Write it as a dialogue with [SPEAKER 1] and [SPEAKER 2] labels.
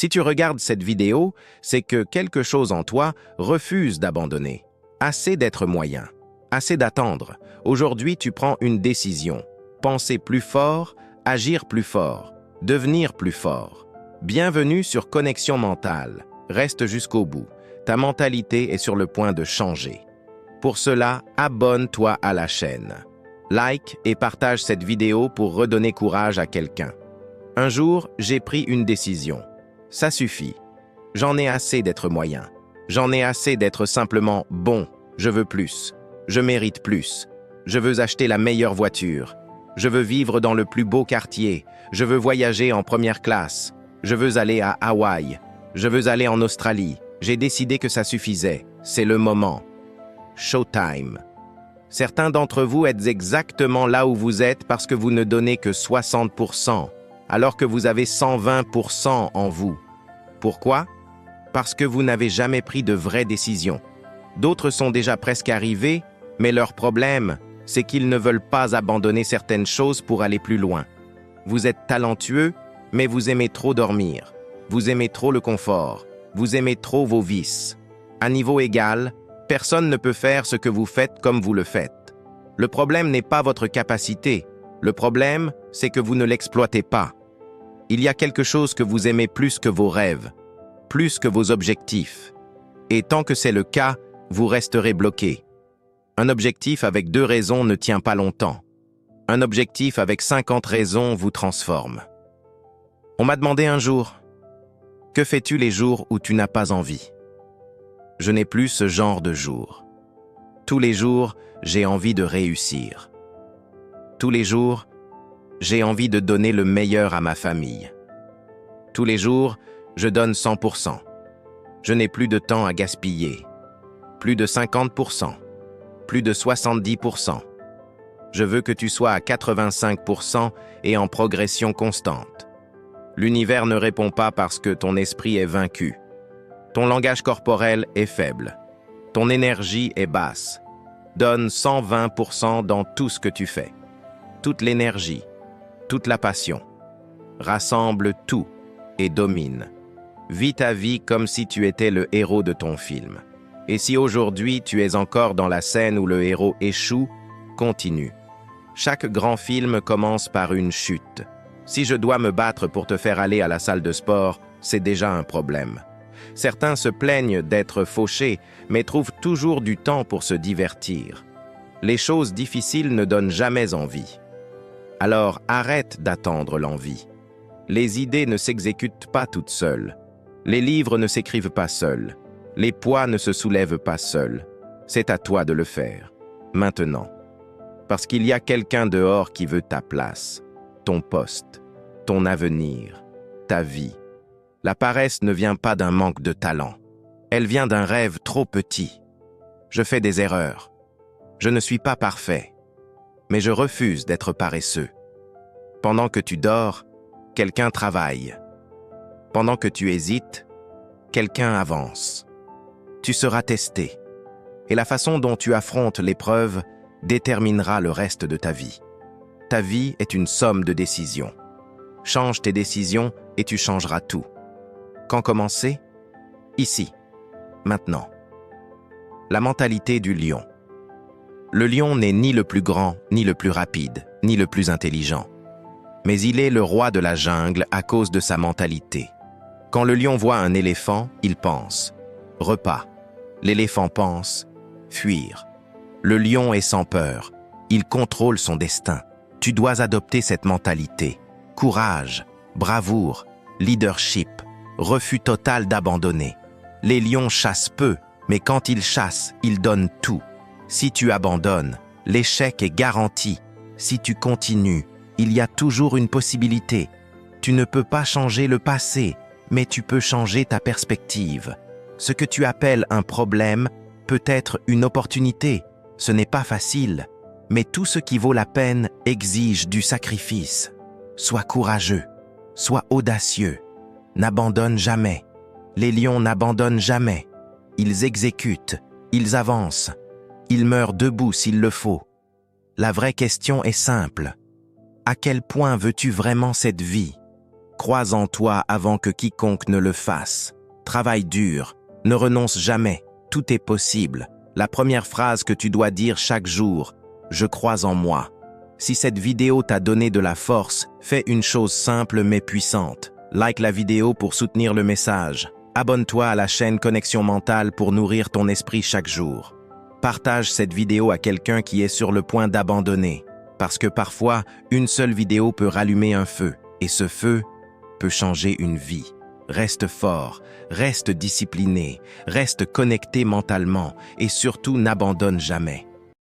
[SPEAKER 1] Si tu regardes cette vidéo, c'est que quelque chose en toi refuse d'abandonner. Assez d'être moyen, assez d'attendre. Aujourd'hui, tu prends une décision. Penser plus fort, agir plus fort, devenir plus fort. Bienvenue sur Connexion Mentale. Reste jusqu'au bout. Ta mentalité est sur le point de changer. Pour cela, abonne-toi à la chaîne. Like et partage cette vidéo pour redonner courage à quelqu'un. Un jour, j'ai pris une décision. Ça suffit. J'en ai assez d'être moyen. J'en ai assez d'être simplement bon. Je veux plus. Je mérite plus. Je veux acheter la meilleure voiture. Je veux vivre dans le plus beau quartier. Je veux voyager en première classe. Je veux aller à Hawaï. Je veux aller en Australie. J'ai décidé que ça suffisait. C'est le moment. Showtime. Certains d'entre vous êtes exactement là où vous êtes parce que vous ne donnez que 60%, alors que vous avez 120% en vous. Pourquoi? Parce que vous n'avez jamais pris de vraies décisions. D'autres sont déjà presque arrivés, mais leur problème, c'est qu'ils ne veulent pas abandonner certaines choses pour aller plus loin. Vous êtes talentueux, mais vous aimez trop dormir. Vous aimez trop le confort. Vous aimez trop vos vices. À niveau égal, personne ne peut faire ce que vous faites comme vous le faites. Le problème n'est pas votre capacité. Le problème, c'est que vous ne l'exploitez pas. Il y a quelque chose que vous aimez plus que vos rêves, plus que vos objectifs. Et tant que c'est le cas, vous resterez bloqué. Un objectif avec 2 raisons ne tient pas longtemps. Un objectif avec 50 raisons vous transforme. On m'a demandé un jour, « Que fais-tu les jours où tu n'as pas envie ?» Je n'ai plus ce genre de jour. Tous les jours, j'ai envie de réussir. Tous les jours, j'ai envie de donner le meilleur à ma famille. Tous les jours, je donne 100%. Je n'ai plus de temps à gaspiller. Plus de 50%. Plus de 70%. Je veux que tu sois à 85% et en progression constante. L'univers ne répond pas parce que ton esprit est vaincu. Ton langage corporel est faible. Ton énergie est basse. Donne 120% dans tout ce que tu fais. Toute l'énergie, toute la passion. Rassemble tout et domine. Vis ta vie comme si tu étais le héros de ton film. Et si aujourd'hui tu es encore dans la scène où le héros échoue, continue. Chaque grand film commence par une chute. Si je dois me battre pour te faire aller à la salle de sport, c'est déjà un problème. Certains se plaignent d'être fauchés, mais trouvent toujours du temps pour se divertir. Les choses difficiles ne donnent jamais envie. Alors arrête d'attendre l'envie. Les idées ne s'exécutent pas toutes seules. Les livres ne s'écrivent pas seuls. Les poids ne se soulèvent pas seuls. C'est à toi de le faire, maintenant. Parce qu'il y a quelqu'un dehors qui veut ta place, ton poste, ton avenir, ta vie. La paresse ne vient pas d'un manque de talent. Elle vient d'un rêve trop petit. Je fais des erreurs. Je ne suis pas parfait. Mais je refuse d'être paresseux. Pendant que tu dors, quelqu'un travaille. Pendant que tu hésites, quelqu'un avance. Tu seras testé. Et la façon dont tu affrontes l'épreuve déterminera le reste de ta vie. Ta vie est une somme de décisions. Change tes décisions et tu changeras tout. Quand commencer? Ici, maintenant. La mentalité du lion. Le lion n'est ni le plus grand, ni le plus rapide, ni le plus intelligent. Mais il est le roi de la jungle à cause de sa mentalité. Quand le lion voit un éléphant, il pense « repas ». L'éléphant pense « fuir ». Le lion est sans peur. Il contrôle son destin. Tu dois adopter cette mentalité. Courage, bravoure, leadership, refus total d'abandonner. Les lions chassent peu, mais quand ils chassent, ils donnent tout. Si tu abandonnes, l'échec est garanti. Si tu continues, il y a toujours une possibilité. Tu ne peux pas changer le passé, mais tu peux changer ta perspective. Ce que tu appelles un problème peut être une opportunité. Ce n'est pas facile, mais tout ce qui vaut la peine exige du sacrifice. Sois courageux, sois audacieux. N'abandonne jamais. Les lions n'abandonnent jamais. Ils exécutent, ils avancent. Ils meurent debout s'il le faut. La vraie question est simple. À quel point veux-tu vraiment cette vie? Crois en toi avant que quiconque ne le fasse. Travaille dur. Ne renonce jamais. Tout est possible. La première phrase que tu dois dire chaque jour, « Je crois en moi ». Si cette vidéo t'a donné de la force, fais une chose simple mais puissante. Like la vidéo pour soutenir le message. Abonne-toi à la chaîne Connexion Mentale pour nourrir ton esprit chaque jour. Partage cette vidéo à quelqu'un qui est sur le point d'abandonner. Parce que parfois, une seule vidéo peut rallumer un feu. Et ce feu peut changer une vie. Reste fort, reste discipliné, reste connecté mentalement et surtout n'abandonne jamais.